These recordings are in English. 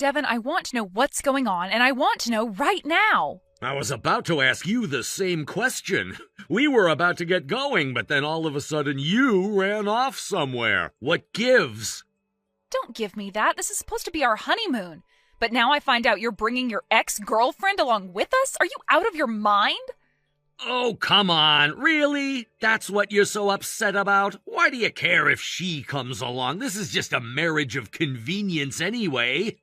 Devin, I want to know what's going on, and I want to know right now. I was about to ask you the same question. We were about to get going, but then all of a sudden you ran off somewhere. What gives? Don't give me that. This is supposed to be our honeymoon. But now I find out you're bringing your ex-girlfriend along with us? Are you out of your mind? Oh, come on. Really? That's what you're so upset about? Why do you care if she comes along? This is just a marriage of convenience anyway.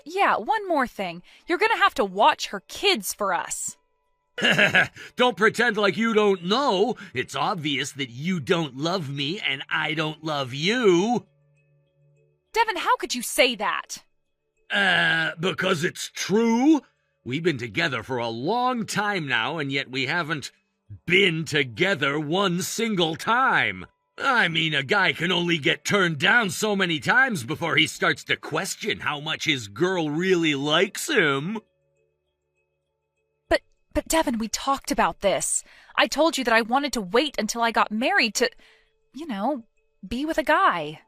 Yeah, one more thing. You're gonna have to watch her kids for us. Don't pretend like you don't know. It's obvious that you don't love me and I don't love you. Devin, how could you say that? Because it's true. We've been together for a long time now, and yet we haven't been together one single time. I mean, a guy can only get turned down so many times before he starts to question how much his girl really likes him. But Devin, we talked about this. I told you that I wanted to wait until I got married to, be with a guy.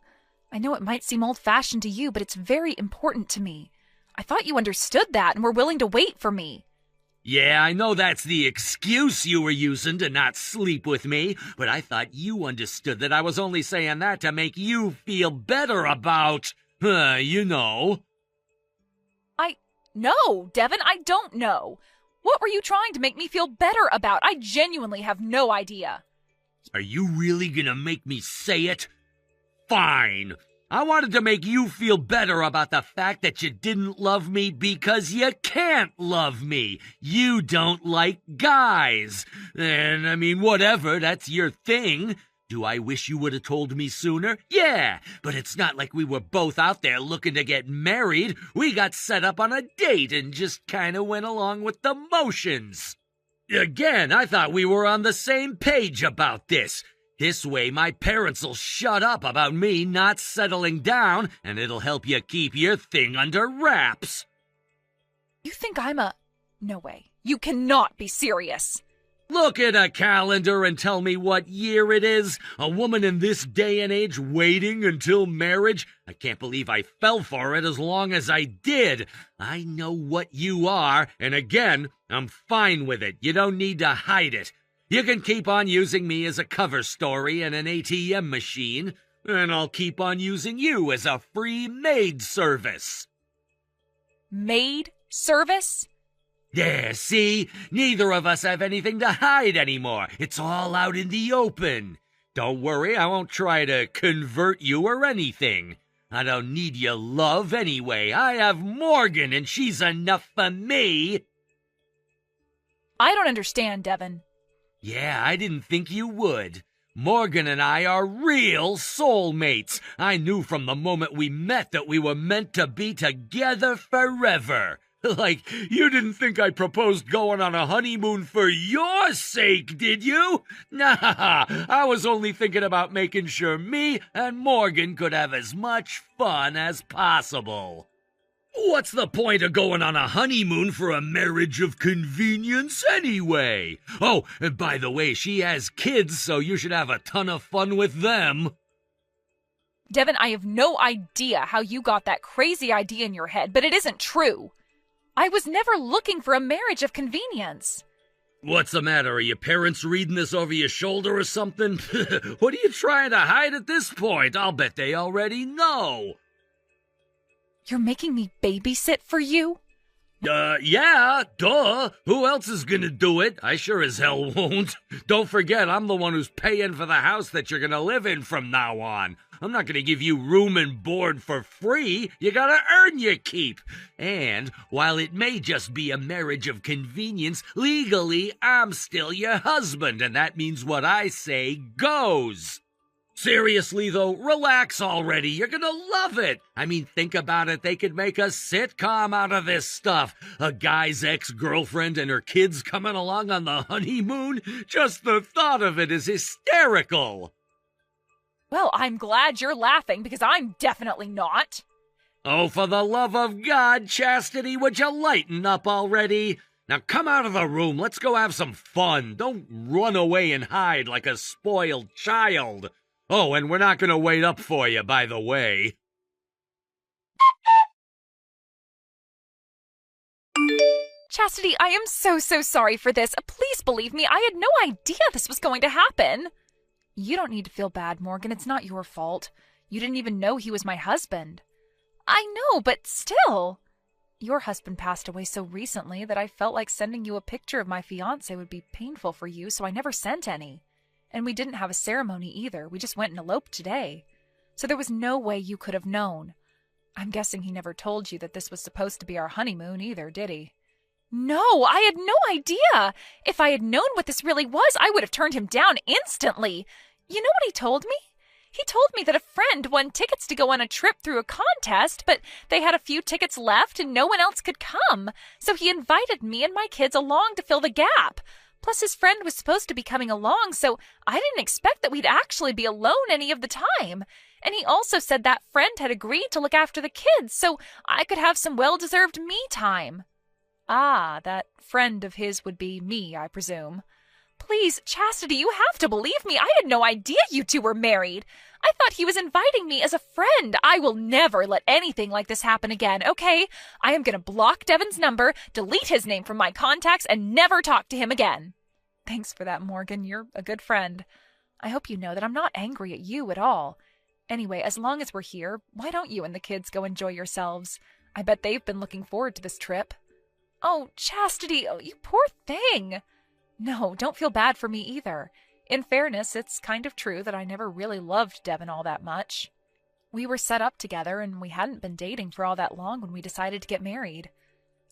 I know it might seem old-fashioned to you, but it's very important to me. I thought you understood that and were willing to wait for me. Yeah, I know that's the excuse you were using to not sleep with me, but I thought you understood that I was only saying that to make you feel better about, No, Devin, I don't know. What were you trying to make me feel better about? I genuinely have no idea. Are you really gonna make me say it? Fine. I wanted to make you feel better about the fact that you didn't love me because you can't love me. You don't like guys. And, whatever, that's your thing. Do I wish you would have told me sooner? Yeah, but it's not like we were both out there looking to get married. We got set up on a date and just kind of went along with the motions. Again, I thought we were on the same page about this. This way, my parents'll shut up about me not settling down, and it'll help you keep your thing under wraps. You think I'm a... No way. You cannot be serious. Look at a calendar and tell me what year it is. A woman in this day and age waiting until marriage? I can't believe I fell for it as long as I did. I know what you are, and again, I'm fine with it. You don't need to hide it. You can keep on using me as a cover story and an ATM machine, and I'll keep on using you as a free maid service. Maid service? Yeah, see? Neither of us have anything to hide anymore. It's all out in the open. Don't worry, I won't try to convert you or anything. I don't need your love anyway. I have Morgan, and she's enough for me. I don't understand, Devin. Yeah, I didn't think you would. Morgan and I are real soulmates. I knew from the moment we met that we were meant to be together forever. Like, you didn't think I proposed going on a honeymoon for your sake, did you? Nah, I was only thinking about making sure me and Morgan could have as much fun as possible. What's the point of going on a honeymoon for a marriage of convenience anyway? Oh, and by the way, she has kids, so you should have a ton of fun with them. Devin, I have no idea how you got that crazy idea in your head, but it isn't true. I was never looking for a marriage of convenience. What's the matter? Are your parents reading this over your shoulder or something? What are you trying to hide at this point? I'll bet they already know. You're making me babysit for you? Yeah, duh. Who else is gonna do it? I sure as hell won't. Don't forget, I'm the one who's paying for the house that you're gonna live in from now on. I'm not gonna give you room and board for free. You gotta earn your keep. And while it may just be a marriage of convenience, legally, I'm still your husband, and that means what I say goes. Seriously, though, relax already. You're gonna love it. I mean, think about it. They could make a sitcom out of this stuff. A guy's ex-girlfriend and her kids coming along on the honeymoon. Just the thought of it is hysterical. Well, I'm glad you're laughing because I'm definitely not. Oh, for the love of God, Chastity, would you lighten up already? Now come out of the room. Let's go have some fun. Don't run away and hide like a spoiled child. Oh, and we're not going to wait up for you, by the way. Chastity, I am so sorry for this. Please believe me, I had no idea this was going to happen. You don't need to feel bad, Morgan. It's not your fault. You didn't even know he was my husband. I know, but still. Your husband passed away so recently that I felt like sending you a picture of my fiancé would be painful for you, so I never sent any. And we didn't have a ceremony either. We just went and eloped today. So there was no way you could have known. I'm guessing he never told you that this was supposed to be our honeymoon either, did he? No, I had no idea. If I had known what this really was, I would have turned him down instantly. You know what he told me? He told me that a friend won tickets to go on a trip through a contest, but they had a few tickets left and no one else could come. So he invited me and my kids along to fill the gap. Plus his friend was supposed to be coming along, so I didn't expect that we'd actually be alone any of the time. And he also said that friend had agreed to look after the kids, so I could have some well-deserved me time. Ah, that friend of his would be me, I presume. Please, Chastity, you have to believe me. I had no idea you two were married. I thought he was inviting me as a friend. I will never let anything like this happen again, okay? I am going to block Devin's number, delete his name from my contacts, and never talk to him again. Thanks for that, Morgan. You're a good friend. I hope you know that I'm not angry at you at all. Anyway, as long as we're here, why don't you and the kids go enjoy yourselves? I bet they've been looking forward to this trip. Oh, Chastity, oh, you poor thing. No, don't feel bad for me either. In fairness, it's kind of true that I never really loved Devin all that much. We were set up together, and we hadn't been dating for all that long when we decided to get married.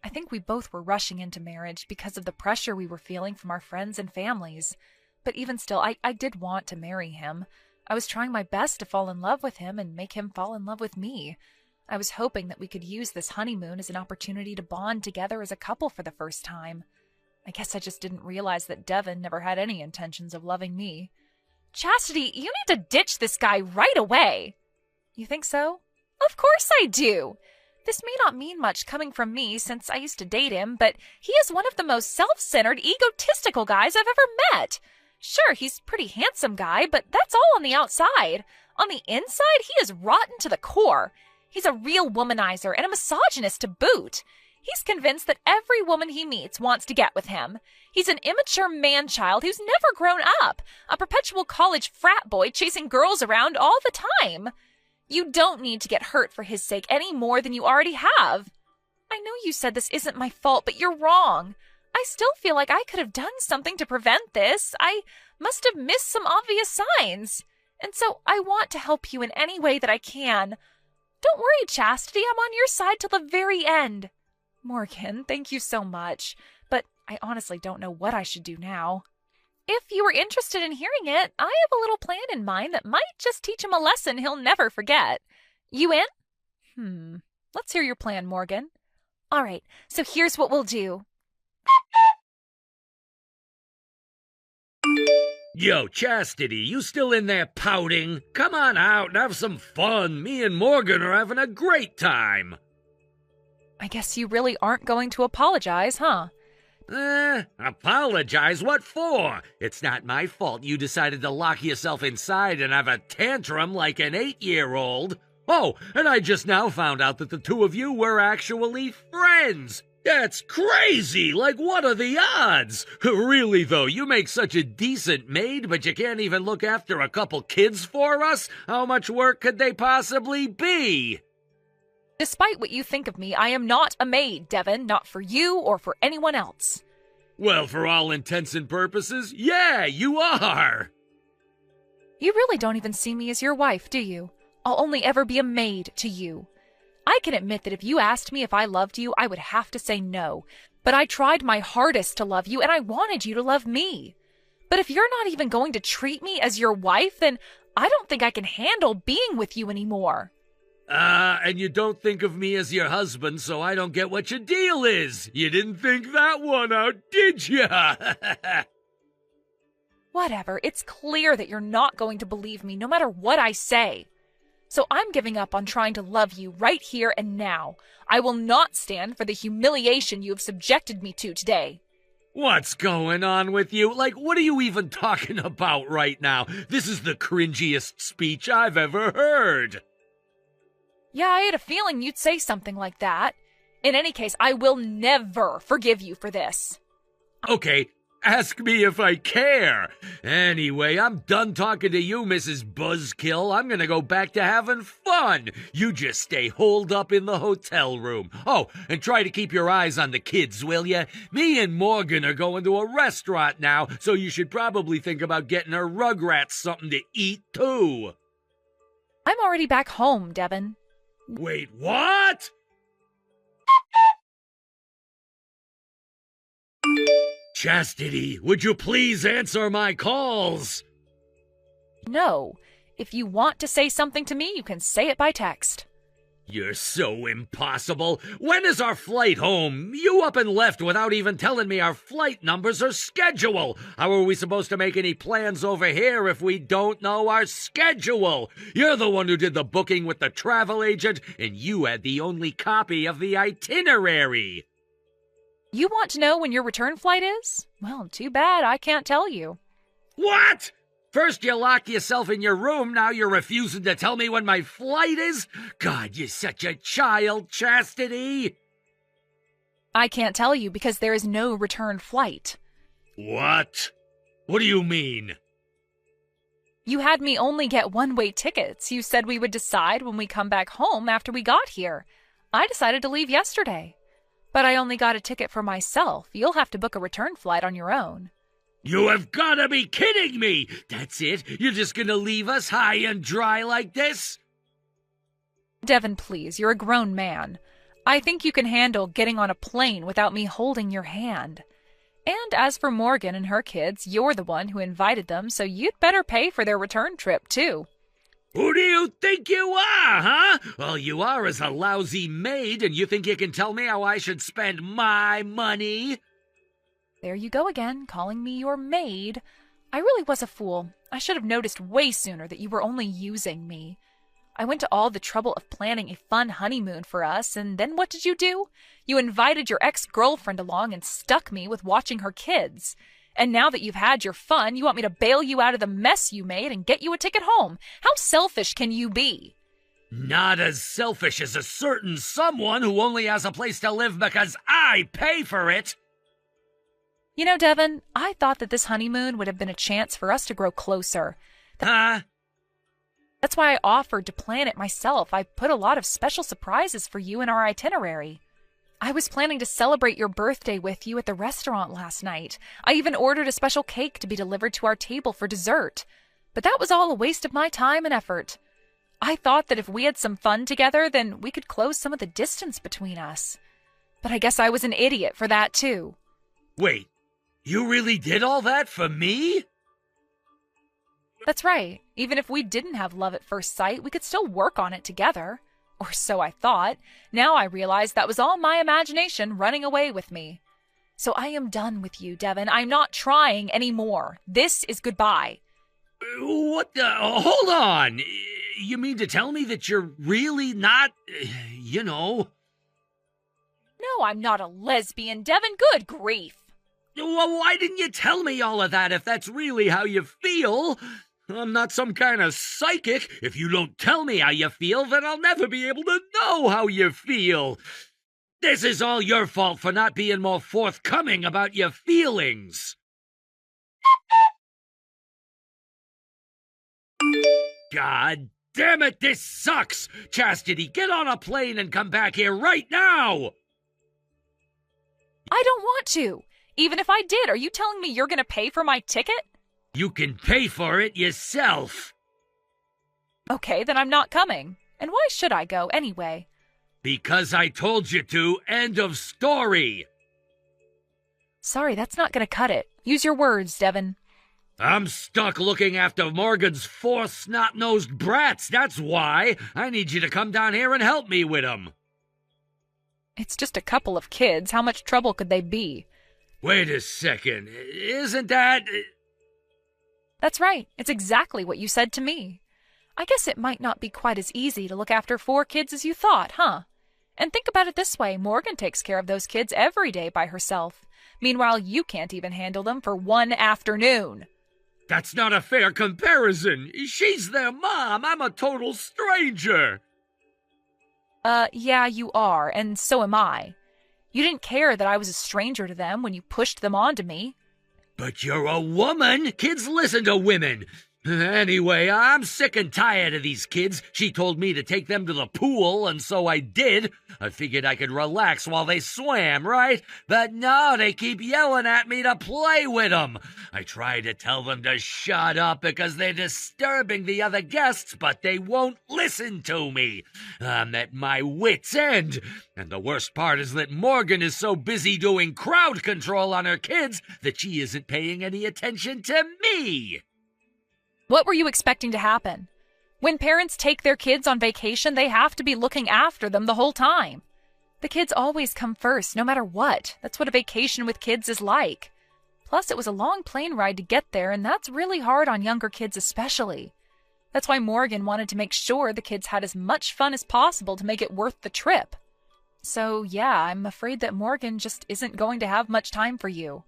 I think we both were rushing into marriage because of the pressure we were feeling from our friends and families. But even still, I did want to marry him. I was trying my best to fall in love with him and make him fall in love with me. I was hoping that we could use this honeymoon as an opportunity to bond together as a couple for the first time. I guess I just didn't realize that Devin never had any intentions of loving me. Chastity, you need to ditch this guy right away. You think so? Of course I do. This may not mean much coming from me since I used to date him, but he is one of the most self-centered, egotistical guys I've ever met. Sure, he's a pretty handsome guy, but that's all on the outside. On the inside, he is rotten to the core. He's a real womanizer and a misogynist to boot. He's convinced that every woman he meets wants to get with him. He's an immature man-child who's never grown up, a perpetual college frat boy chasing girls around all the time. You don't need to get hurt for his sake any more than you already have. I know you said this isn't my fault, but you're wrong. I still feel like I could have done something to prevent this. I must have missed some obvious signs. And so I want to help you in any way that I can. Don't worry, Chastity, I'm on your side till the very end. Morgan, thank you so much, but I honestly don't know what I should do now. If you were interested in hearing it, I have a little plan in mind that might just teach him a lesson he'll never forget. You in? Let's hear your plan, Morgan. All right, so here's what we'll do. Yo, Chastity, you still in there pouting? Come on out and have some fun. Me and Morgan are having a great time. I guess you really aren't going to apologize, huh? Apologize? What for? It's not my fault you decided to lock yourself inside and have a tantrum like an 8-year-old. Oh, and I just now found out that the two of you were actually friends. That's crazy! Like, what are the odds? Really, though, you make such a decent maid, but you can't even look after a couple kids for us? How much work could they possibly be? Despite what you think of me, I am not a maid, Devin, not for you or for anyone else. Well, for all intents and purposes, yeah, you are! You really don't even see me as your wife, do you? I'll only ever be a maid to you. I can admit that if you asked me if I loved you, I would have to say no. But I tried my hardest to love you, and I wanted you to love me. But if you're not even going to treat me as your wife, then I don't think I can handle being with you anymore. And you don't think of me as your husband, so I don't get what your deal is. You didn't think that one out, did ya? Whatever, it's clear that you're not going to believe me, no matter what I say. So I'm giving up on trying to love you right here and now. I will not stand for the humiliation you have subjected me to today. What's going on with you? Like, what are you even talking about right now? This is the cringiest speech I've ever heard. Yeah, I had a feeling you'd say something like that. In any case, I will never forgive you for this. Okay, ask me if I care. Anyway, I'm done talking to you, Mrs. Buzzkill. I'm gonna go back to having fun. You just stay holed up in the hotel room. Oh, and try to keep your eyes on the kids, will ya? Me and Morgan are going to a restaurant now, so you should probably think about getting her Rugrats something to eat, too. I'm already back home, Devin. Wait, what? Chastity, would you please answer my calls? No. If you want to say something to me, you can say it by text. You're so impossible. When is our flight home? You up and left without even telling me our flight numbers or schedule. How are we supposed to make any plans over here if we don't know our schedule? You're the one who did the booking with the travel agent, and you had the only copy of the itinerary. You want to know when your return flight is? Well, too bad I can't tell you. What? First you lock yourself in your room, now you're refusing to tell me when my flight is? God, you're such a child, Chastity. I can't tell you because there is no return flight. What? What do you mean? You had me only get one-way tickets. You said we would decide when we come back home after we got here. I decided to leave yesterday. But I only got a ticket for myself. You'll have to book a return flight on your own. You have gotta be kidding me! That's it? You're just gonna leave us high and dry like this? Devin, please, you're a grown man. I think you can handle getting on a plane without me holding your hand. And as for Morgan and her kids, you're the one who invited them, so you'd better pay for their return trip, too. Who do you think you are, huh? All you are is a lousy maid, and you think you can tell me how I should spend my money? There you go again, calling me your maid. I really was a fool. I should have noticed way sooner that you were only using me. I went to all the trouble of planning a fun honeymoon for us, and then what did you do? You invited your ex-girlfriend along and stuck me with watching her kids. And now that you've had your fun, you want me to bail you out of the mess you made and get you a ticket home. How selfish can you be? Not as selfish as a certain someone who only has a place to live because I pay for it. You know, Devin, I thought that this honeymoon would have been a chance for us to grow closer. Huh? That's why I offered to plan it myself. I put a lot of special surprises for you in our itinerary. I was planning to celebrate your birthday with you at the restaurant last night. I even ordered a special cake to be delivered to our table for dessert. But that was all a waste of my time and effort. I thought that if we had some fun together, then we could close some of the distance between us. But I guess I was an idiot for that, too. Wait, you really did all that for me? That's right. Even if we didn't have love at first sight, we could still work on it together. Or so I thought. Now I realize that was all my imagination running away with me. So I am done with you, Devin. I'm not trying anymore. This is goodbye. What the? Hold on. You mean to tell me that you're really not, No, I'm not a lesbian, Devin. Good grief. Well, why didn't you tell me all of that if that's really how you feel? I'm not some kind of psychic. If you don't tell me how you feel, then I'll never be able to know how you feel. This is all your fault for not being more forthcoming about your feelings. God damn it, this sucks! Chastity, get on a plane and come back here right now! I don't want to. Even if I did, are you telling me you're going to pay for my ticket? You can pay for it yourself. Okay, then I'm not coming. And why should I go anyway? Because I told you to. End of story. Sorry, that's not going to cut it. Use your words, Devin. I'm stuck looking after Morgan's 4 snot-nosed brats, that's why. I need you to come down here and help me with them. It's just a couple of kids. How much trouble could they be? Wait a second. Isn't that... That's right. It's exactly what you said to me. I guess it might not be quite as easy to look after 4 kids as you thought, huh? And think about it this way. Morgan takes care of those kids every day by herself. Meanwhile, you can't even handle them for one afternoon. That's not a fair comparison. She's their mom. I'm a total stranger. Yeah, you are, and so am I. You didn't care that I was a stranger to them when you pushed them onto me. But you're a woman. Kids listen to women. Anyway, I'm sick and tired of these kids. She told me to take them to the pool, and so I did. I figured I could relax while they swam, right? But no, they keep yelling at me to play with them. I try to tell them to shut up because they're disturbing the other guests, but they won't listen to me. I'm at my wit's end. And the worst part is that Morgan is so busy doing crowd control on her kids that she isn't paying any attention to me. What were you expecting to happen? When parents take their kids on vacation, they have to be looking after them the whole time. The kids always come first, no matter what. That's what a vacation with kids is like. Plus, it was a long plane ride to get there, and that's really hard on younger kids especially. That's why Morgan wanted to make sure the kids had as much fun as possible to make it worth the trip. So, yeah, I'm afraid that Morgan just isn't going to have much time for you.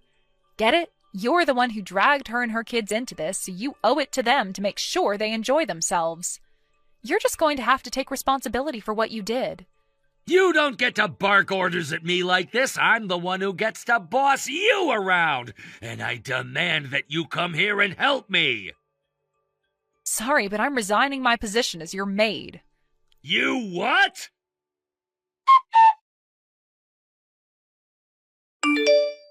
Get it? You're the one who dragged her and her kids into this, so you owe it to them to make sure they enjoy themselves. You're just going to have to take responsibility for what you did. You don't get to bark orders at me like this. I'm the one who gets to boss you around, and I demand that you come here and help me. Sorry, but I'm resigning my position as your maid. You what?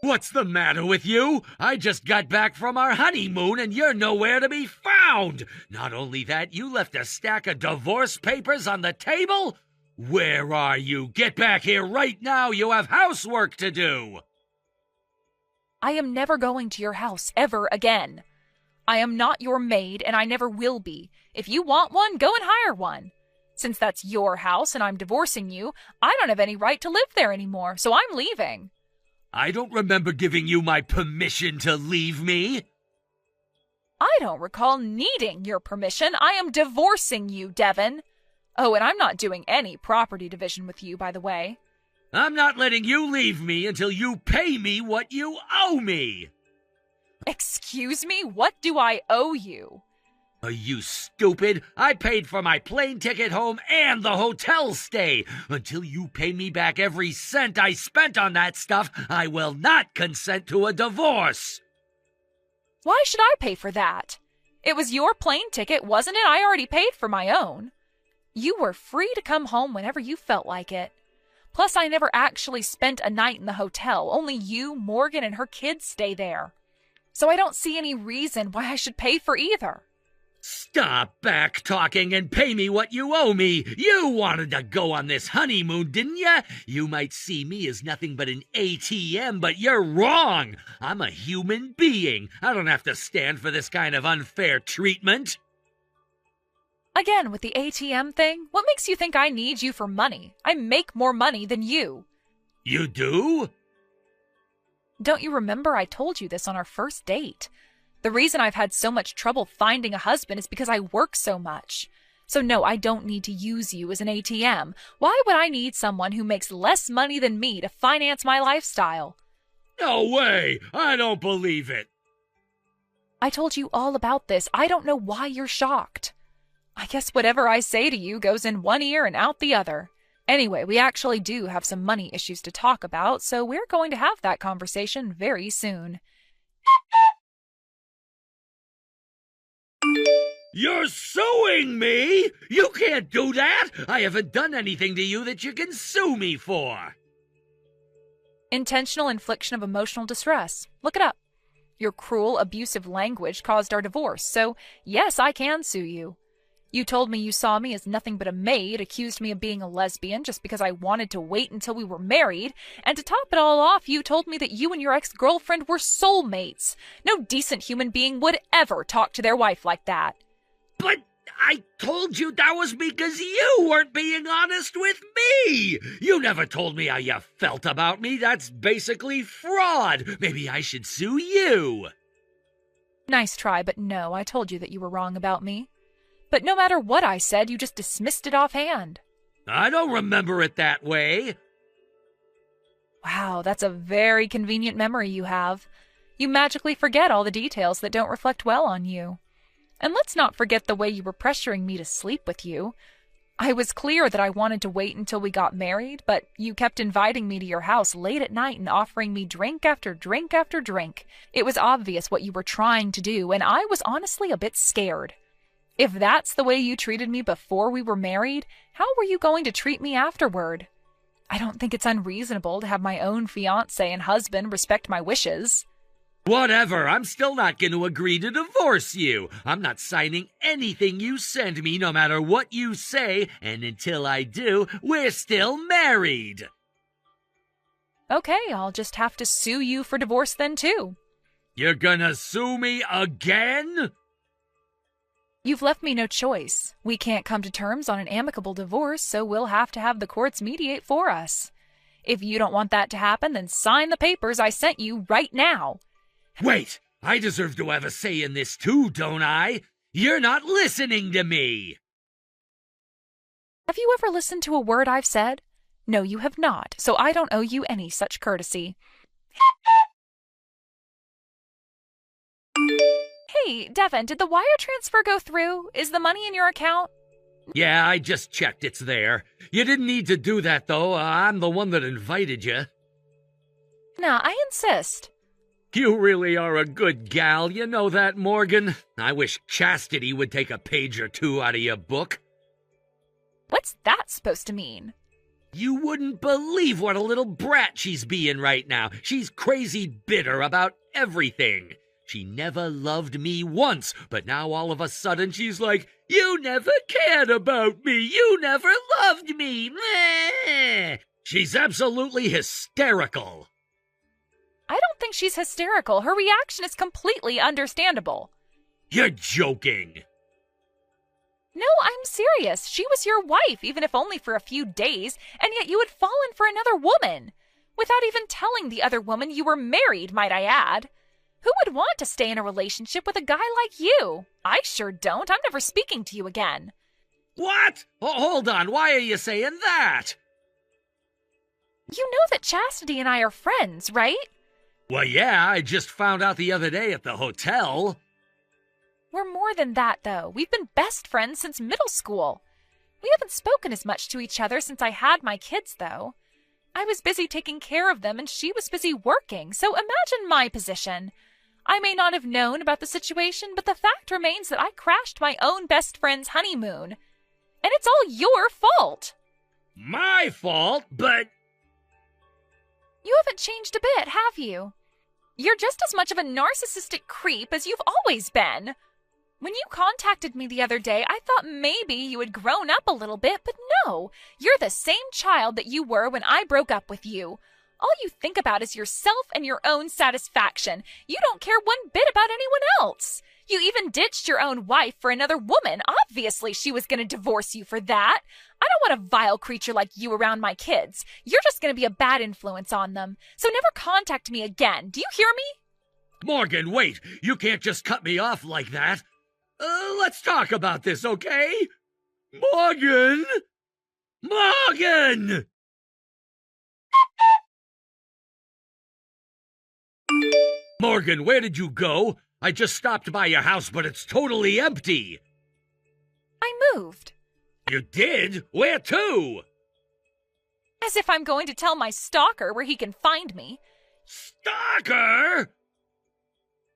What's the matter with you? I just got back from our honeymoon and you're nowhere to be found. Not only that, you left a stack of divorce papers on the table? Where are you? Get back here right now. You have housework to do. I am never going to your house ever again. I am not your maid and I never will be. If you want one, go and hire one. Since that's your house and I'm divorcing you, I don't have any right to live there anymore, so I'm leaving. I don't remember giving you my permission to leave me. I don't recall needing your permission. I am divorcing you, Devin. Oh, and I'm not doing any property division with you, by the way. I'm not letting you leave me until you pay me what you owe me. Excuse me? What do I owe you? Are you stupid? I paid for my plane ticket home and the hotel stay. Until you pay me back every cent I spent on that stuff, I will not consent to a divorce. Why should I pay for that? It was your plane ticket, wasn't it? I already paid for my own. You were free to come home whenever you felt like it. Plus, I never actually spent a night in the hotel. Only you, Morgan, and her kids stay there. So I don't see any reason why I should pay for either. Stop back-talking and pay me what you owe me. You wanted to go on this honeymoon, didn't you? You might see me as nothing but an ATM, but you're wrong. I'm a human being. I don't have to stand for this kind of unfair treatment. Again, with the ATM thing, what makes you think I need you for money? I make more money than you. You do? Don't you remember I told you this on our first date? The reason I've had so much trouble finding a husband is because I work so much. So no, I don't need to use you as an ATM. Why would I need someone who makes less money than me to finance my lifestyle? No way! I don't believe it. I told you all about this. I don't know why you're shocked. I guess whatever I say to you goes in one ear and out the other. Anyway, we actually do have some money issues to talk about, so we're going to have that conversation very soon. You're suing me? You can't do that! I haven't done anything to you that you can sue me for. Intentional infliction of emotional distress. Look it up. Your cruel, abusive language caused our divorce, so yes, I can sue you. You told me you saw me as nothing but a maid, accused me of being a lesbian just because I wanted to wait until we were married, and to top it all off, you told me that you and your ex-girlfriend were soulmates. No decent human being would ever talk to their wife like that. But I told you that was because you weren't being honest with me. You never told me how you felt about me. That's basically fraud. Maybe I should sue you. Nice try, but no, I told you that you were wrong about me. But no matter what I said, you just dismissed it offhand. I don't remember it that way. Wow, that's a very convenient memory you have. You magically forget all the details that don't reflect well on you. And let's not forget the way you were pressuring me to sleep with you. I was clear that I wanted to wait until we got married, but you kept inviting me to your house late at night and offering me drink after drink after drink. It was obvious what you were trying to do, and I was honestly a bit scared. If that's the way you treated me before we were married, how were you going to treat me afterward? I don't think it's unreasonable to have my own fiancé and husband respect my wishes. Whatever, I'm still not going to agree to divorce you. I'm not signing anything you send me, no matter what you say, and until I do, we're still married. Okay, I'll just have to sue you for divorce then too. You're gonna sue me again? You've left me no choice. We can't come to terms on an amicable divorce, so we'll have to have the courts mediate for us. If you don't want that to happen, then sign the papers I sent you right now. Wait, I deserve to have a say in this too, don't I? You're not listening to me! Have you ever listened to a word I've said? No, you have not, so I don't owe you any such courtesy. Hey, Devin, did the wire transfer go through? Is the money in your account? Yeah, I just checked. It's there. You didn't need to do that, though. I'm the one that invited you. Nah, I insist. You really are a good gal, you know that, Morgan? I wish chastity would take a page or two out of your book. What's that supposed to mean? You wouldn't believe what a little brat she's being right now. She's crazy bitter about everything. She never loved me once, but now all of a sudden she's like, "You never cared about me. You never loved me." Meh. She's absolutely hysterical. I don't think she's hysterical. Her reaction is completely understandable. You're joking. No, I'm serious. She was your wife, even if only for a few days, and yet you had fallen for another woman. Without even telling the other woman you were married, might I add. Who would want to stay in a relationship with a guy like you? I sure don't. I'm never speaking to you again. What? Oh, hold on. Why are you saying that? You know that Chastity and I are friends, right? Well, yeah, I just found out the other day at the hotel. We're more than that, though. We've been best friends since middle school. We haven't spoken as much to each other since I had my kids, though. I was busy taking care of them, and she was busy working, so imagine my position. I may not have known about the situation, but the fact remains that I crashed my own best friend's honeymoon. And it's all your fault. My fault, but... You haven't changed a bit, have you? You're just as much of a narcissistic creep as you've always been. When you contacted me the other day, I thought maybe you had grown up a little bit, but no. You're the same child that you were when I broke up with you. All you think about is yourself and your own satisfaction. You don't care one bit about anyone else. You even ditched your own wife for another woman. Obviously, she was going to divorce you for that. I don't want a vile creature like you around my kids. You're just going to be a bad influence on them. So never contact me again. Do you hear me? Morgan, wait. You can't just cut me off like that. Let's talk about this, okay? Morgan! Morgan! Morgan, where did you go? I just stopped by your house, but it's totally empty. I moved. You did? Where to? As if I'm going to tell my stalker where he can find me. Stalker?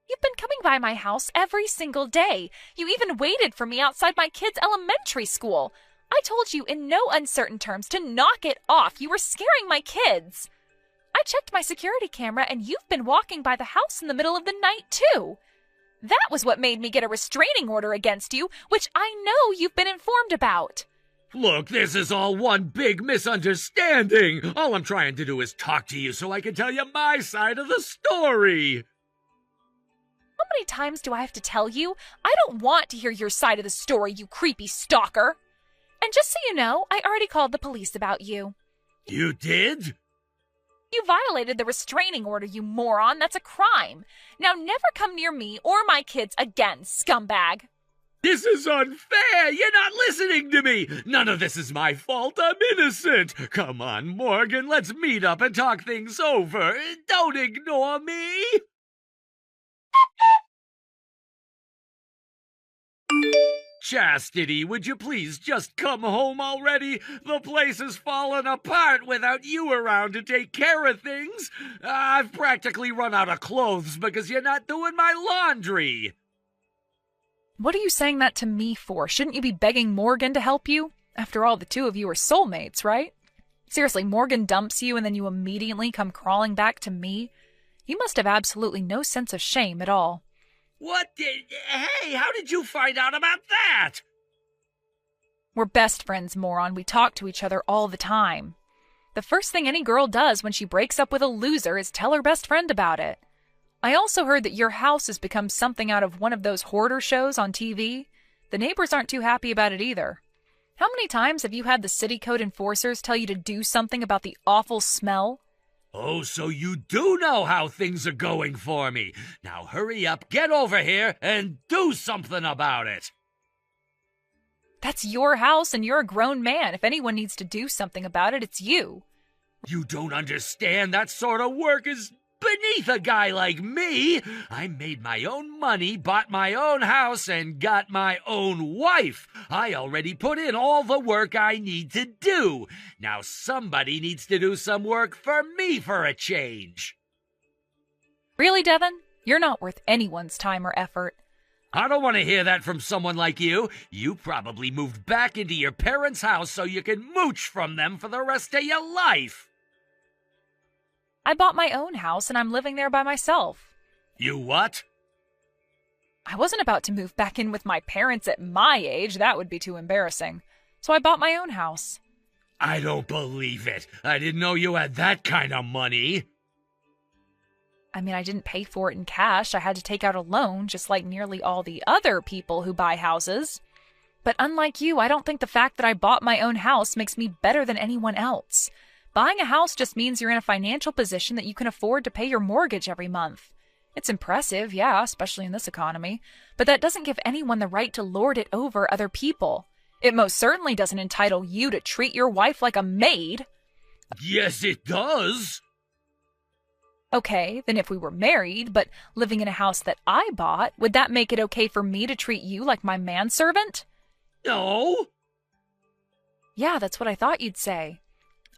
You've been coming by my house every single day. You even waited for me outside my kids' elementary school. I told you in no uncertain terms to knock it off. You were scaring my kids. I checked my security camera, and you've been walking by the house in the middle of the night, too. That was what made me get a restraining order against you, which I know you've been informed about. Look, this is all one big misunderstanding. All I'm trying to do is talk to you so I can tell you my side of the story. How many times do I have to tell you? I don't want to hear your side of the story, you creepy stalker. And just so you know, I already called the police about you. You did? You violated the restraining order, you moron. That's a crime. Now never come near me or my kids again, scumbag. This is unfair. You're not listening to me. None of this is my fault. I'm innocent. Come on, Morgan. Let's meet up and talk things over. Don't ignore me. Chastity, would you please just come home already? The place has fallen apart without you around to take care of things. I've practically run out of clothes because you're not doing my laundry. What are you saying that to me for? Shouldn't you be begging Morgan to help you? After all, the two of you are soulmates, right? Seriously, Morgan dumps you and then you immediately come crawling back to me? You must have absolutely no sense of shame at all. Hey, how did you find out about that? We're best friends, moron. We talk to each other all the time. The first thing any girl does when she breaks up with a loser is tell her best friend about it. I also heard that your house has become something out of one of those hoarder shows on TV. The neighbors aren't too happy about it either. How many times have you had the city code enforcers tell you to do something about the awful smell? Oh, so you do know how things are going for me. Now hurry up, get over here, and do something about it. That's your house and you're a grown man. If anyone needs to do something about it, it's you. You don't understand. That sort of work is beneath a guy like me. I made my own money, bought my own house, and got my own wife. I already put in all the work I need to do. Now somebody needs to do some work for me for a change. Really, Devin? You're not worth anyone's time or effort. I don't want to hear that from someone like you. You probably moved back into your parents' house so you can mooch from them for the rest of your life. I bought my own house and I'm living there by myself. You what? I wasn't about to move back in with my parents at my age. That would be too embarrassing. So I bought my own house. I don't believe it. I didn't know you had that kind of money. I mean, I didn't pay for it in cash. I had to take out a loan, just like nearly all the other people who buy houses. But unlike you, I don't think the fact that I bought my own house makes me better than anyone else. Buying a house just means you're in a financial position that you can afford to pay your mortgage every month. It's impressive, yeah, especially in this economy, but that doesn't give anyone the right to lord it over other people. It most certainly doesn't entitle you to treat your wife like a maid. Yes, it does. Okay, then if we were married, but living in a house that I bought, would that make it okay for me to treat you like my manservant? No. Yeah, that's what I thought you'd say.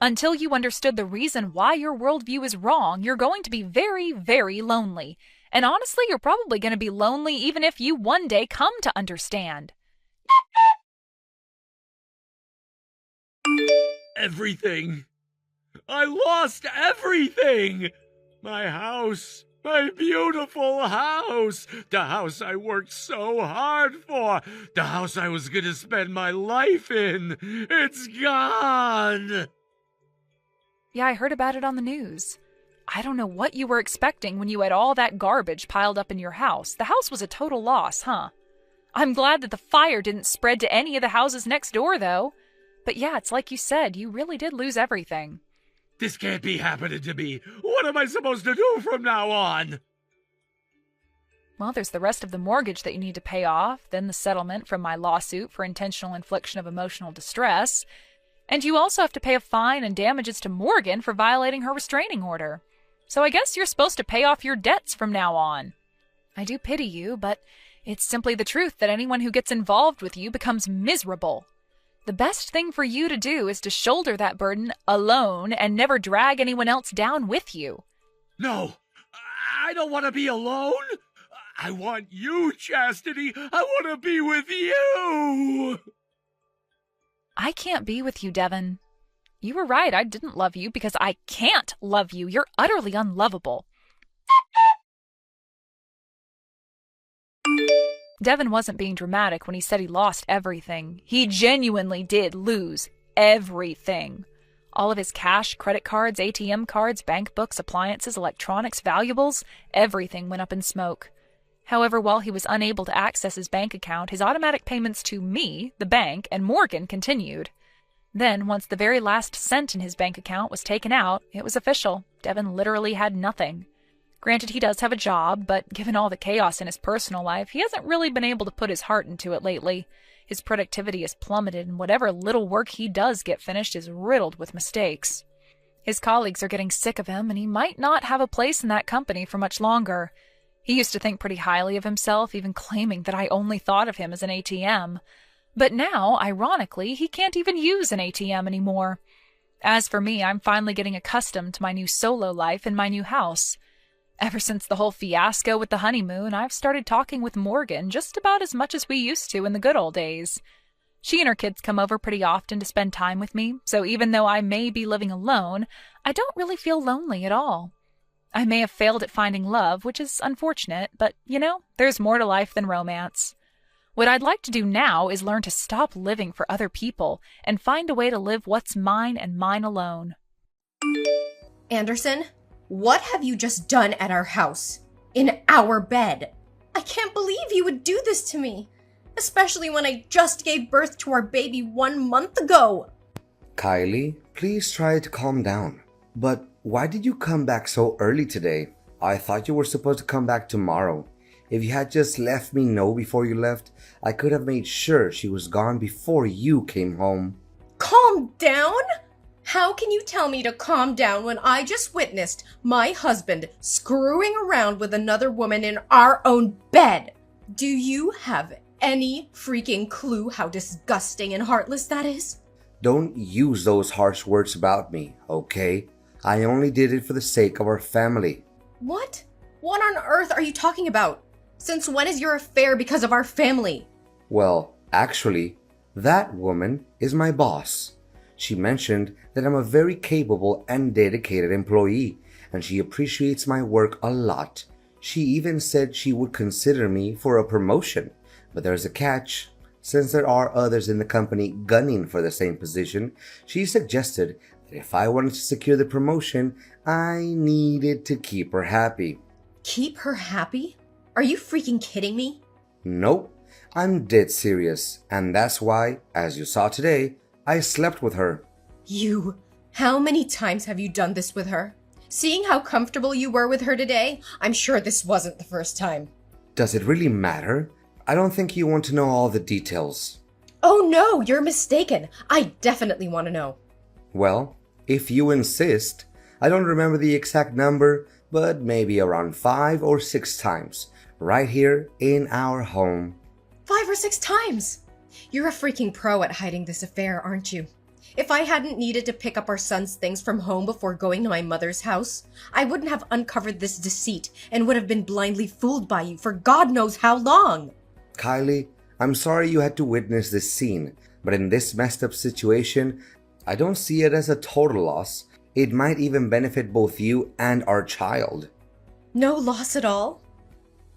Until you understood the reason why your worldview is wrong, you're going to be very, very lonely. And honestly, you're probably going to be lonely even if you one day come to understand. Everything. I lost everything. My house. My beautiful house. The house I worked so hard for. The house I was going to spend my life in. It's gone. Yeah, I heard about it on the news. I don't know what you were expecting when you had all that garbage piled up in your house. The house was a total loss, huh? I'm glad that the fire didn't spread to any of the houses next door, though. But yeah, it's like you said, you really did lose everything. This can't be happening to me. What am I supposed to do from now on? Well, there's the rest of the mortgage that you need to pay off, then the settlement from my lawsuit for intentional infliction of emotional distress. And you also have to pay a fine and damages to Morgan for violating her restraining order. So I guess you're supposed to pay off your debts from now on. I do pity you, but it's simply the truth that anyone who gets involved with you becomes miserable. The best thing for you to do is to shoulder that burden alone and never drag anyone else down with you. No, I don't want to be alone. I want you, Chastity. I want to be with you. I can't be with you, Devin. You were right, I didn't love you because I can't love you. You're utterly unlovable. Devin wasn't being dramatic when he said he lost everything. He genuinely did lose everything. All of his cash, credit cards, ATM cards, bank books, appliances, electronics, valuables, everything went up in smoke. However, while he was unable to access his bank account, his automatic payments to me, the bank, and Morgan continued. Then, once the very last cent in his bank account was taken out, it was official. Devin literally had nothing. Granted, he does have a job, but given all the chaos in his personal life, he hasn't really been able to put his heart into it lately. His productivity has plummeted, and whatever little work he does get finished is riddled with mistakes. His colleagues are getting sick of him, and he might not have a place in that company for much longer. He used to think pretty highly of himself, even claiming that I only thought of him as an ATM. But now, ironically, he can't even use an ATM anymore. As for me, I'm finally getting accustomed to my new solo life in my new house. Ever since the whole fiasco with the honeymoon, I've started talking with Morgan just about as much as we used to in the good old days. She and her kids come over pretty often to spend time with me, so even though I may be living alone, I don't really feel lonely at all. I may have failed at finding love, which is unfortunate, but, there's more to life than romance. What I'd like to do now is learn to stop living for other people and find a way to live what's mine and mine alone. Anderson, what have you just done at our house? In our bed? I can't believe you would do this to me, especially when I just gave birth to our baby 1 month ago. Kylie, please try to calm down. But why did you come back so early today? I thought you were supposed to come back tomorrow. If you had just let me know before you left, I could have made sure she was gone before you came home. Calm down? How can you tell me to calm down when I just witnessed my husband screwing around with another woman in our own bed? Do you have any freaking clue how disgusting and heartless that is? Don't use those harsh words about me, okay? I only did it for the sake of our family. What? What on earth are you talking about? Since when is your affair because of our family? Well, actually, that woman is my boss. She mentioned that I'm a very capable and dedicated employee, and she appreciates my work a lot. She even said she would consider me for a promotion. But there's a catch. Since there are others in the company gunning for the same position, she suggested that if I wanted to secure the promotion, I needed to keep her happy. Keep her happy? Are you freaking kidding me? Nope, I'm dead serious, and that's why, as you saw today, I slept with her. You? How many times have you done this with her? Seeing how comfortable you were with her today, I'm sure this wasn't the first time. Does it really matter? I don't think you want to know all the details. Oh no, you're mistaken. I definitely want to know. Well, if you insist. I don't remember the exact number, but maybe around 5 or 6 times. Right here in our home. 5 or 6 times? You're a freaking pro at hiding this affair, aren't you? If I hadn't needed to pick up our son's things from home before going to my mother's house, I wouldn't have uncovered this deceit and would have been blindly fooled by you for God knows how long. Kylie, I'm sorry you had to witness this scene, but in this messed up situation, I don't see it as a total loss. It might even benefit both you and our child. No loss at all?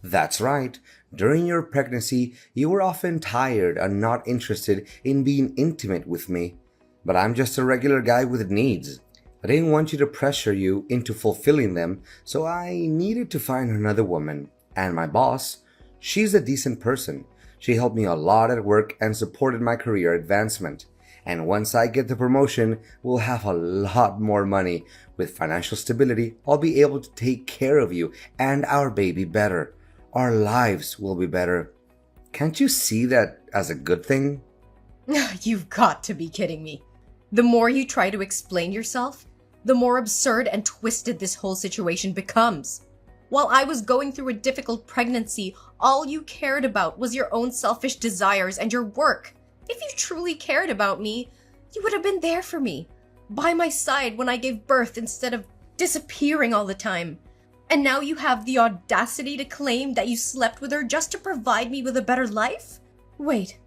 That's right. During your pregnancy, you were often tired and not interested in being intimate with me. But I'm just a regular guy with needs. I didn't want you to pressure you into fulfilling them, so I needed to find another woman. And my boss, she's a decent person. She helped me a lot at work and supported my career advancement. And once I get the promotion, we'll have a lot more money. With financial stability, I'll be able to take care of you and our baby better. Our lives will be better. Can't you see that as a good thing? You've got to be kidding me. The more you try to explain yourself, the more absurd and twisted this whole situation becomes. While I was going through a difficult pregnancy, all you cared about was your own selfish desires and your work. If you truly cared about me, you would have been there for me, by my side when I gave birth instead of disappearing all the time. And now you have the audacity to claim that you slept with her just to provide me with a better life? Wait,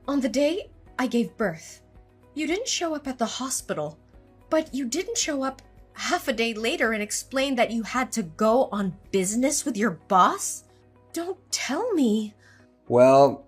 on the day I gave birth, you didn't show up at the hospital, but you didn't show up half a day later and explain that you had to go on business with your boss? Don't tell me. Well,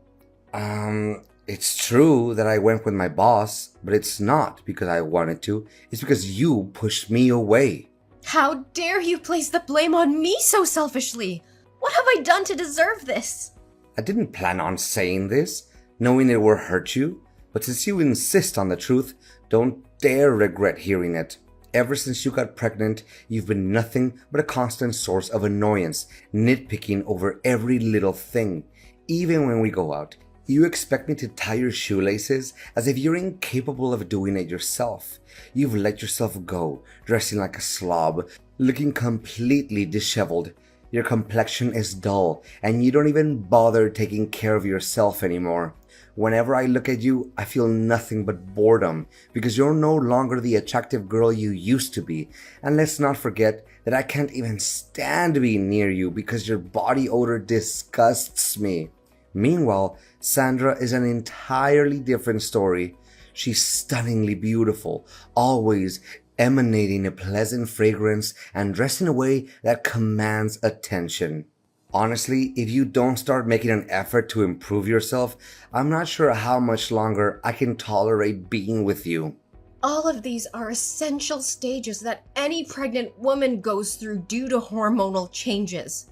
it's true that I went with my boss, but it's not because I wanted to. It's because you pushed me away. How dare you place the blame on me so selfishly? What have I done to deserve this? I didn't plan on saying this, knowing it will hurt you. But since you insist on the truth, don't dare regret hearing it. Ever since you got pregnant, you've been nothing but a constant source of annoyance, nitpicking over every little thing. Even when we go out, you expect me to tie your shoelaces as if you're incapable of doing it yourself. You've let yourself go, dressing like a slob, looking completely disheveled. Your complexion is dull, and you don't even bother taking care of yourself anymore. Whenever I look at you, I feel nothing but boredom because you're no longer the attractive girl you used to be. And let's not forget that I can't even stand being near you because your body odor disgusts me. Meanwhile, Sandra is an entirely different story. She's stunningly beautiful, always emanating a pleasant fragrance and dressed in a way that commands attention. Honestly, if you don't start making an effort to improve yourself, I'm not sure how much longer I can tolerate being with you. All of these are essential stages that any pregnant woman goes through due to hormonal changes.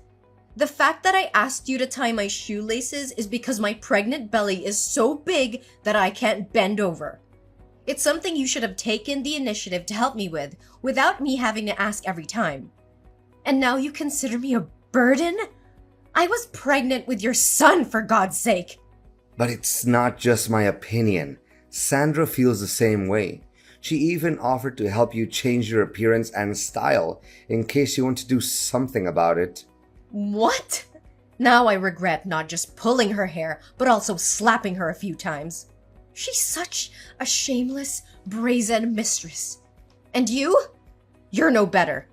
The fact that I asked you to tie my shoelaces is because my pregnant belly is so big that I can't bend over. It's something you should have taken the initiative to help me with, without me having to ask every time. And now you consider me a burden? I was pregnant with your son, for God's sake! But it's not just my opinion. Sandra feels the same way. She even offered to help you change your appearance and style in case you want to do something about it. What? Now I regret not just pulling her hair, but also slapping her a few times. She's such a shameless, brazen mistress. And you? You're no better.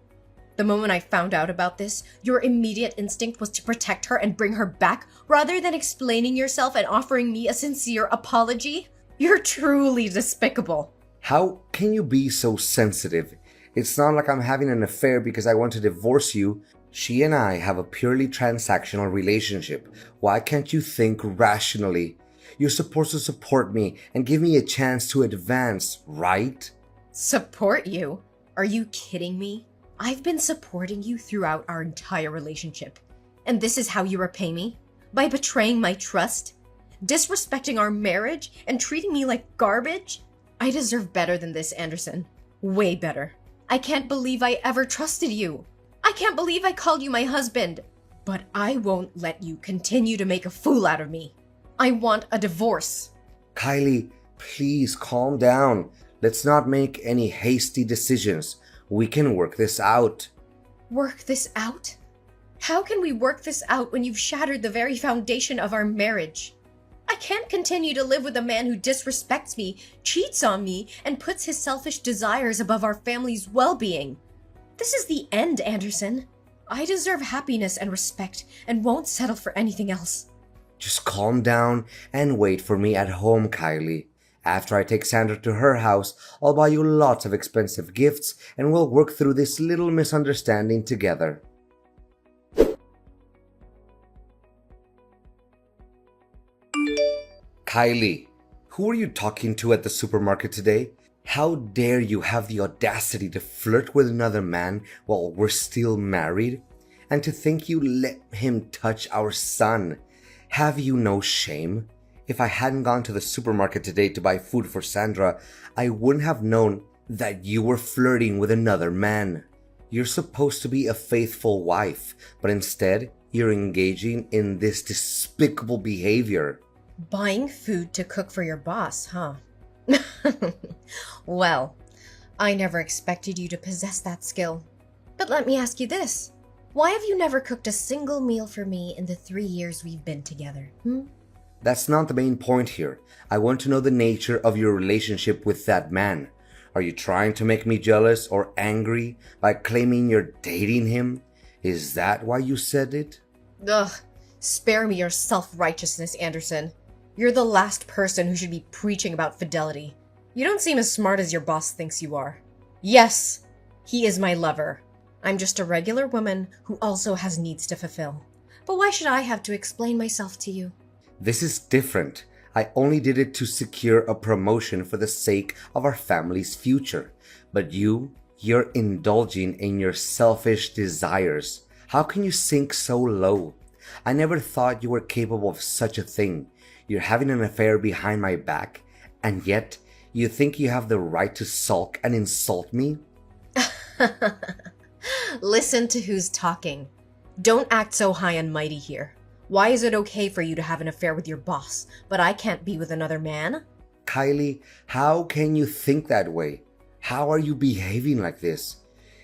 The moment I found out about this, your immediate instinct was to protect her and bring her back, rather than explaining yourself and offering me a sincere apology. You're truly despicable. How can you be so sensitive? It's not like I'm having an affair because I want to divorce you. She and I have a purely transactional relationship. Why can't you think rationally? You're supposed to support me and give me a chance to advance, right? Support you? Are you kidding me? I've been supporting you throughout our entire relationship. And this is how you repay me? By betraying my trust? Disrespecting our marriage and treating me like garbage? I deserve better than this, Anderson. Way better. I can't believe I ever trusted you. I can't believe I called you my husband. But I won't let you continue to make a fool out of me. I want a divorce. Kylie, please calm down. Let's not make any hasty decisions. We can work this out. Work this out? How can we work this out when you've shattered the very foundation of our marriage? I can't continue to live with a man who disrespects me, cheats on me, and puts his selfish desires above our family's well-being. This is the end, Anderson. I deserve happiness and respect and won't settle for anything else. Just calm down and wait for me at home, Kylie. After I take Sandra to her house, I'll buy you lots of expensive gifts and we'll work through this little misunderstanding together. Kylie, who are you talking to at the supermarket today? How dare you have the audacity to flirt with another man while we're still married? And to think you let him touch our son? Have you no shame? If I hadn't gone to the supermarket today to buy food for Sandra, I wouldn't have known that you were flirting with another man. You're supposed to be a faithful wife, but instead, you're engaging in this despicable behavior. Buying food to cook for your boss, huh? Well, I never expected you to possess that skill. But let me ask you this. Why have you never cooked a single meal for me in the 3 years we've been together? That's not the main point here. I want to know the nature of your relationship with that man. Are you trying to make me jealous or angry by claiming you're dating him? Is that why you said it? Ugh, spare me your self-righteousness, Anderson. You're the last person who should be preaching about fidelity. You don't seem as smart as your boss thinks you are. Yes, he is my lover. I'm just a regular woman who also has needs to fulfill. But why should I have to explain myself to you? This is different. I only did it to secure a promotion for the sake of our family's future. But you're indulging in your selfish desires. How can you sink so low? I never thought you were capable of such a thing. You're having an affair behind my back, and yet you think you have the right to sulk and insult me? Listen to who's talking. Don't act so high and mighty here. Why is it okay for you to have an affair with your boss, but I can't be with another man? Kylie, how can you think that way? How are you behaving like this?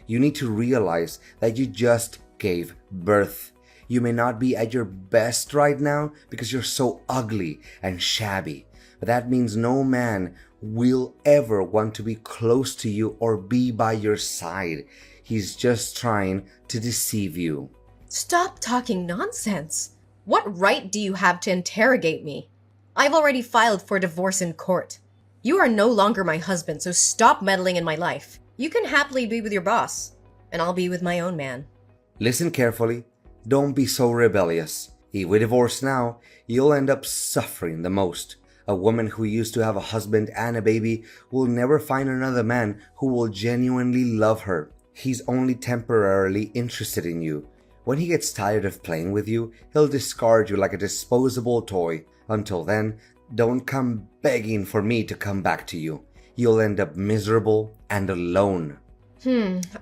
You need to realize that you just gave birth. You may not be at your best right now because you're so ugly and shabby, but that means no man will ever want to be close to you or be by your side. He's just trying to deceive you. Stop talking nonsense. What right do you have to interrogate me? I've already filed for divorce in court. You are no longer my husband, so stop meddling in my life. You can happily be with your boss, and I'll be with my own man. Listen carefully. Don't be so rebellious. If we divorce now, you'll end up suffering the most. A woman who used to have a husband and a baby will never find another man who will genuinely love her. He's only temporarily interested in you. When he gets tired of playing with you, he'll discard you like a disposable toy. Until then, don't come begging for me to come back to you. You'll end up miserable and alone.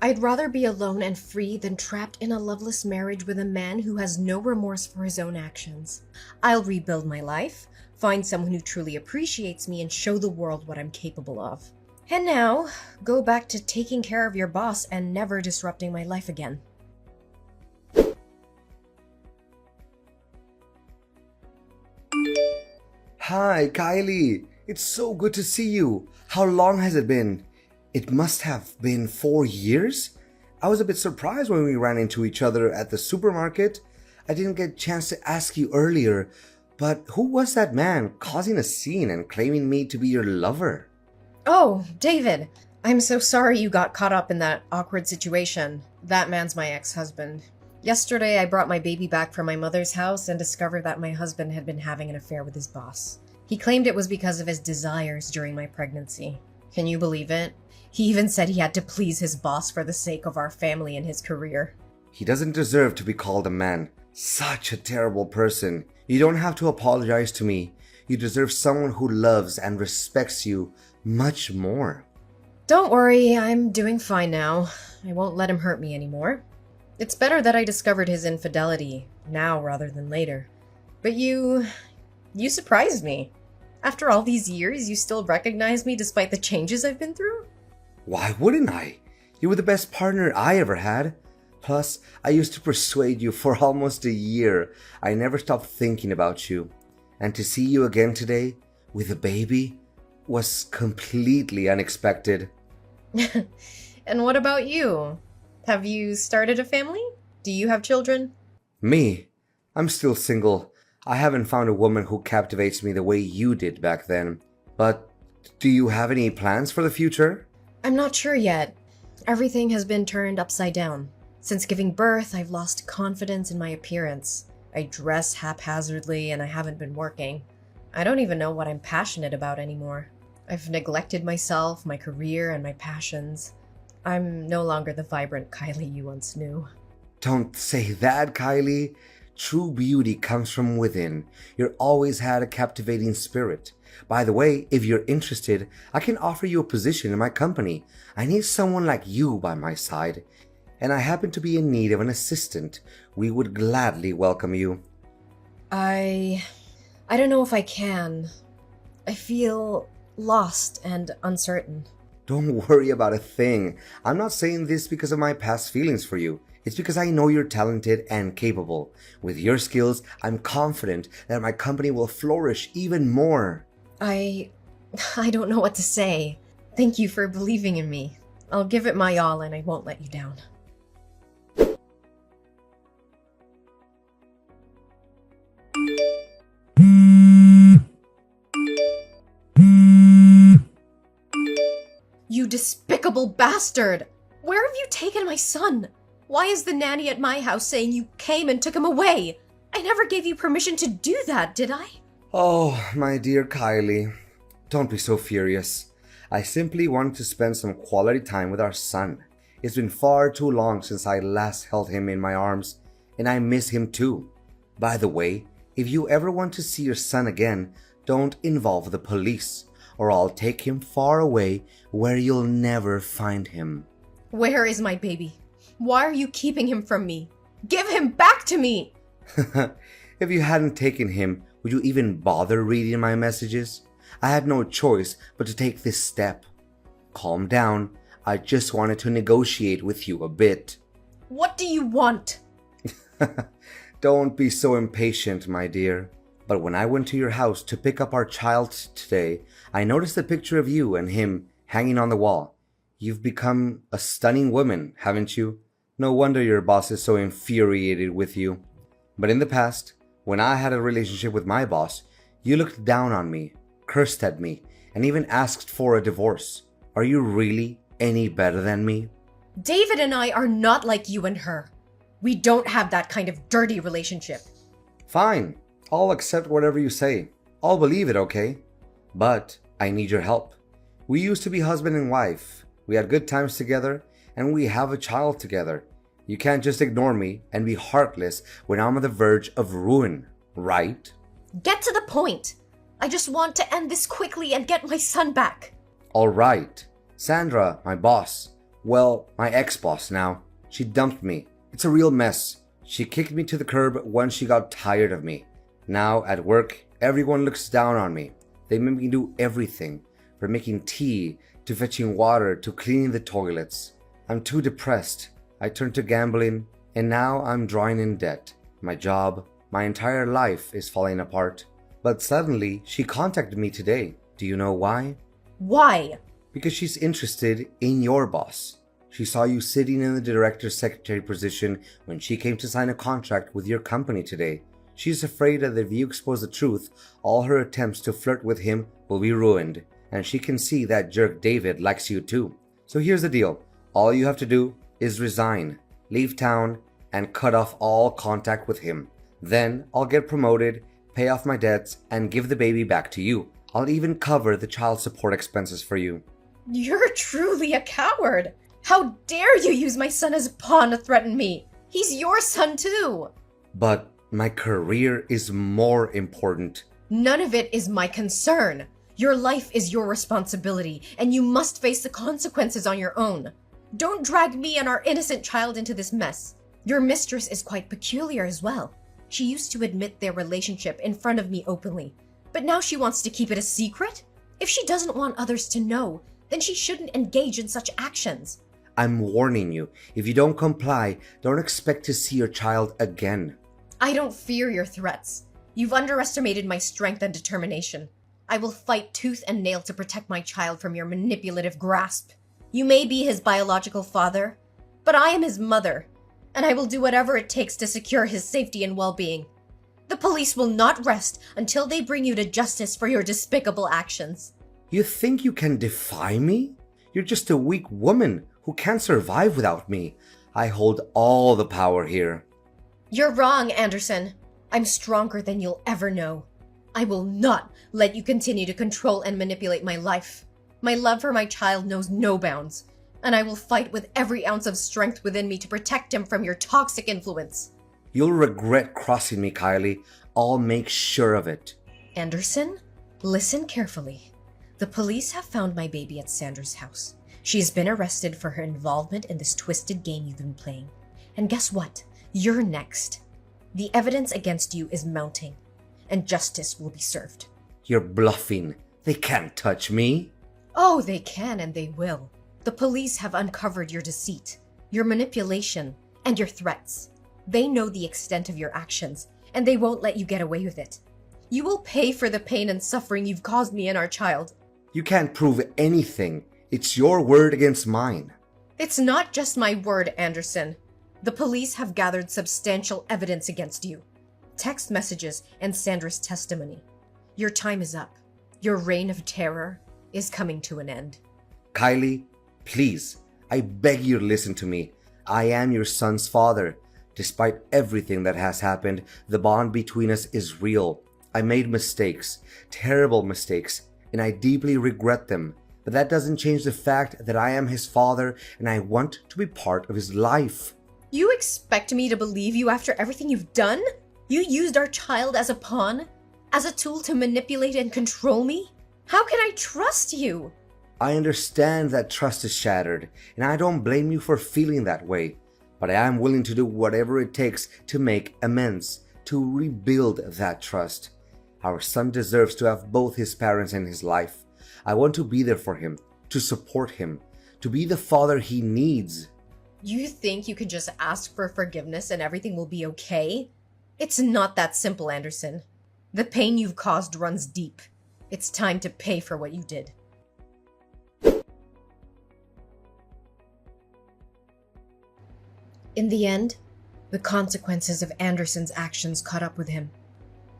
I'd rather be alone and free than trapped in a loveless marriage with a man who has no remorse for his own actions. I'll rebuild my life, find someone who truly appreciates me, and show the world what I'm capable of. And now, go back to taking care of your boss and never disrupting my life again. Hi, Kylie. It's so good to see you. How long has it been? It must have been 4 years? I was a bit surprised when we ran into each other at the supermarket. I didn't get a chance to ask you earlier, but who was that man causing a scene and claiming me to be your lover? Oh, David. I'm so sorry you got caught up in that awkward situation. That man's my ex-husband. Yesterday, I brought my baby back from my mother's house and discovered that my husband had been having an affair with his boss. He claimed it was because of his desires during my pregnancy. Can you believe it? He even said he had to please his boss for the sake of our family and his career. He doesn't deserve to be called a man. Such a terrible person. You don't have to apologize to me. You deserve someone who loves and respects you much more. Don't worry, I'm doing fine now. I won't let him hurt me anymore. It's better that I discovered his infidelity now rather than later. But you surprised me. After all these years, you still recognize me despite the changes I've been through? Why wouldn't I? You were the best partner I ever had. Plus, I used to persuade you for almost a year. I never stopped thinking about you. And to see you again today, with a baby, was completely unexpected. And what about you? Have you started a family? Do you have children? Me? I'm still single. I haven't found a woman who captivates me the way you did back then. But do you have any plans for the future? I'm not sure yet. Everything has been turned upside down. Since giving birth, I've lost confidence in my appearance. I dress haphazardly and I haven't been working. I don't even know what I'm passionate about anymore. I've neglected myself, my career, and my passions. I'm no longer the vibrant Kylie you once knew. Don't say that, Kylie. True beauty comes from within. You've always had a captivating spirit. By the way, if you're interested, I can offer you a position in my company. I need someone like you by my side. And I happen to be in need of an assistant. We would gladly welcome you. I don't know if I can. I feel lost and uncertain. Don't worry about a thing. I'm not saying this because of my past feelings for you. It's because I know you're talented and capable. With your skills, I'm confident that my company will flourish even more. I don't know what to say. Thank you for believing in me. I'll give it my all and I won't let you down. You despicable bastard! Where have you taken my son? Why is the nanny at my house saying you came and took him away? I never gave you permission to do that, did I? Oh, my dear Kylie, don't be so furious. I simply wanted to spend some quality time with our son. It's been far too long since I last held him in my arms, and I miss him too. By the way, if you ever want to see your son again, don't involve the police, or I'll take him far away where you'll never find him. Where is my baby? Why are you keeping him from me? Give him back to me! If you hadn't taken him, would you even bother reading my messages? I had no choice but to take this step. Calm down. I just wanted to negotiate with you a bit. What do you want? Don't be so impatient, my dear. But when I went to your house to pick up our child today, I noticed a picture of you and him hanging on the wall. You've become a stunning woman, haven't you? No wonder your boss is so infuriated with you. But in the past, when I had a relationship with my boss, you looked down on me, cursed at me, and even asked for a divorce. Are you really any better than me? David and I are not like you and her. We don't have that kind of dirty relationship. Fine, I'll accept whatever you say. I'll believe it, okay? But I need your help. We used to be husband and wife. We had good times together, and we have a child together. You can't just ignore me and be heartless when I'm on the verge of ruin, right? Get to the point. I just want to end this quickly and get my son back. All right. Sandra, my boss. Well, my ex-boss now. She dumped me. It's a real mess. She kicked me to the curb once she got tired of me. Now, at work, everyone looks down on me. They make me do everything, from making tea, to fetching water, to cleaning the toilets. I'm too depressed. I turned to gambling, and now I'm drawing in debt. My job, my entire life is falling apart. But suddenly, she contacted me today. Do you know why? Why? Because she's interested in your boss. She saw you sitting in the director's secretary position when she came to sign a contract with your company today. She's afraid that if you expose the truth, all her attempts to flirt with him will be ruined, and she can see that jerk David likes you too. So here's the deal. All you have to do is resign, leave town, and cut off all contact with him. Then I'll get promoted, pay off my debts, and give the baby back to you. I'll even cover the child support expenses for you. You're truly a coward. How dare you use my son as a pawn to threaten me? He's your son too. But my career is more important. None of it is my concern. Your life is your responsibility, and you must face the consequences on your own. Don't drag me and our innocent child into this mess. Your mistress is quite peculiar as well. She used to admit their relationship in front of me openly, but now she wants to keep it a secret? If she doesn't want others to know, then she shouldn't engage in such actions. I'm warning you. If you don't comply, don't expect to see your child again. I don't fear your threats. You've underestimated my strength and determination. I will fight tooth and nail to protect my child from your manipulative grasp. You may be his biological father, but I am his mother, and I will do whatever it takes to secure his safety and well-being. The police will not rest until they bring you to justice for your despicable actions. You think you can defy me? You're just a weak woman who can't survive without me. I hold all the power here. You're wrong, Anderson. I'm stronger than you'll ever know. I will not let you continue to control and manipulate my life. My love for my child knows no bounds, and I will fight with every ounce of strength within me to protect him from your toxic influence. You'll regret crossing me, Kylie. I'll make sure of it. Anderson, listen carefully. The police have found my baby at Sandra's house. She has been arrested for her involvement in this twisted game you've been playing. And guess what? You're next. The evidence against you is mounting, and justice will be served. You're bluffing. They can't touch me. Oh, they can and they will. The police have uncovered your deceit, your manipulation, and your threats. They know the extent of your actions, and they won't let you get away with it. You will pay for the pain and suffering you've caused me and our child. You can't prove anything. It's your word against mine. It's not just my word, Anderson. The police have gathered substantial evidence against you. Text messages and Sandra's testimony. Your time is up. Your reign of terror is coming to an end. Kylie, please, I beg you to listen to me. I am your son's father. Despite everything that has happened, the bond between us is real. I made mistakes, terrible mistakes, and I deeply regret them. But that doesn't change the fact that I am his father and I want to be part of his life. You expect me to believe you after everything you've done? You used our child as a pawn? As a tool to manipulate and control me? How can I trust you? I understand that trust is shattered, and I don't blame you for feeling that way. But I am willing to do whatever it takes to make amends, to rebuild that trust. Our son deserves to have both his parents in his life. I want to be there for him, to support him, to be the father he needs. You think you can just ask for forgiveness and everything will be okay? It's not that simple, Anderson. The pain you've caused runs deep. It's time to pay for what you did. In the end, the consequences of Anderson's actions caught up with him.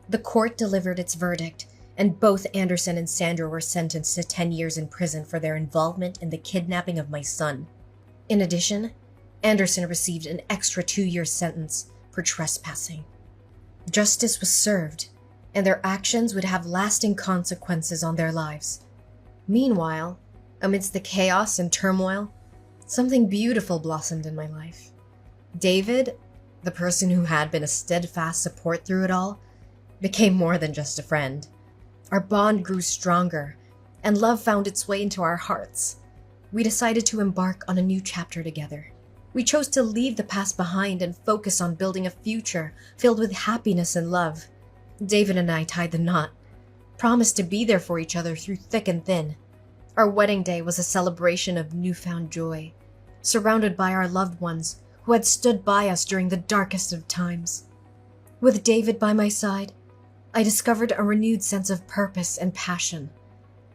The court delivered its verdict, and both Anderson and Sandra were sentenced to 10 years in prison for their involvement in the kidnapping of my son. In addition, Anderson received an extra 2-year sentence for trespassing. Justice was served, and their actions would have lasting consequences on their lives. Meanwhile, amidst the chaos and turmoil, something beautiful blossomed in my life. David, the person who had been a steadfast support through it all, became more than just a friend. Our bond grew stronger, and love found its way into our hearts. We decided to embark on a new chapter together. We chose to leave the past behind and focus on building a future filled with happiness and love. David and I tied the knot, promised to be there for each other through thick and thin. Our wedding day was a celebration of newfound joy, surrounded by our loved ones who had stood by us during the darkest of times. With David by my side, I discovered a renewed sense of purpose and passion.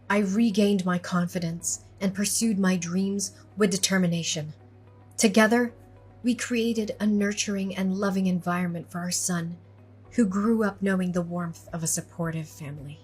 I regained my confidence and pursued my dreams with determination. Together, we created a nurturing and loving environment for our son, who grew up knowing the warmth of a supportive family.